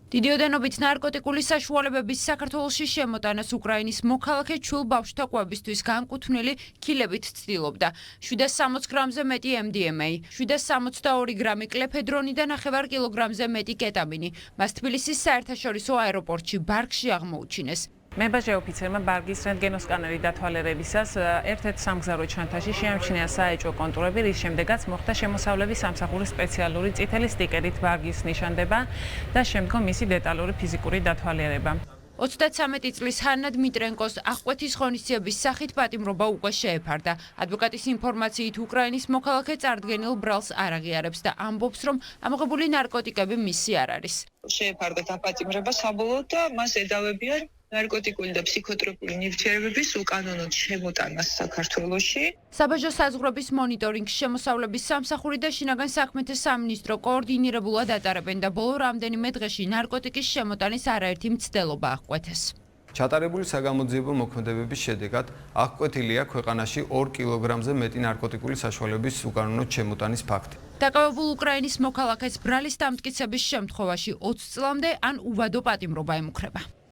დიდი ოდენობით ნარკოტიკული საშუალებების საქართველოში შემოტანას უკრაინის მოქალაქე ჩულ ბავშვთა კვებისთვის განკუთვნილი ქილებით ცდილობდა. 760 გრამზე მეტი MDMA, 762 გრამი კლეფედრონი და 9 კილოგრამზე მეტი კეტამინი. მას თბილისის საერთაშორისო აეროპორტში ბარგში აღმოუჩინეს. მებაჟე ოფიცერმა ბარგის რენტგენოსკანერი დათვალიერებისას ერთ-ერთ სამგზავრო ჩანთაში შეამჩნია საეჭვო კონტურები, რის შემდეგაც მოხდა შემოსავლების სამსახურის სპეციალური წითელი სტიკერით ბარგის ნიშანდება და შემდგომ მისი დეტალური ფიზიკური დათვალიერება. 33 წლის ჰანა დმიტრენკოს აღკვეთის ღონისძიების სახით პატიმრობა უკვე შეეფარდა. ადვოკატის ინფორმაციით უკრაინის მოქალაქე წარდგენილ ბრალს არ აღიარებს და ამბობს, რომ ამოღებული ნარკოტიკები მისი არ არის. შეეფარდა დაპატიმრება საბოლოოდ და მას ედავებიან ნარკოტიკული და ფსიქოტროპული ნივთიერებების უკანონოდ შემოტანას საქართველოში. საბაჟო საზღვრების მონიტორინგს შემოსავლების სამსახური და შინაგან საქმეთა სამინისტრო კოორდინირებულად ატარებენ და ბოლო რამდენიმე დღეში ნარკოტიკის შემოტანის არაერთი მცდელობა აღკვეთეს. ჩატარებული საგამოძიებო მოქმედებების შედეგად აღკვეთილია ქვეყანაში 2 კილოგრამზე მეტი ნარკოტიკული საშუალების უკანონოდ შემოტანის ფაქტი. დაკავებულ უკრაინის მოქალაქეს ბრალის დამტკიცების შემთხვევაში 20 წლამდე ან უვადო პატიმრობა ემუქრება.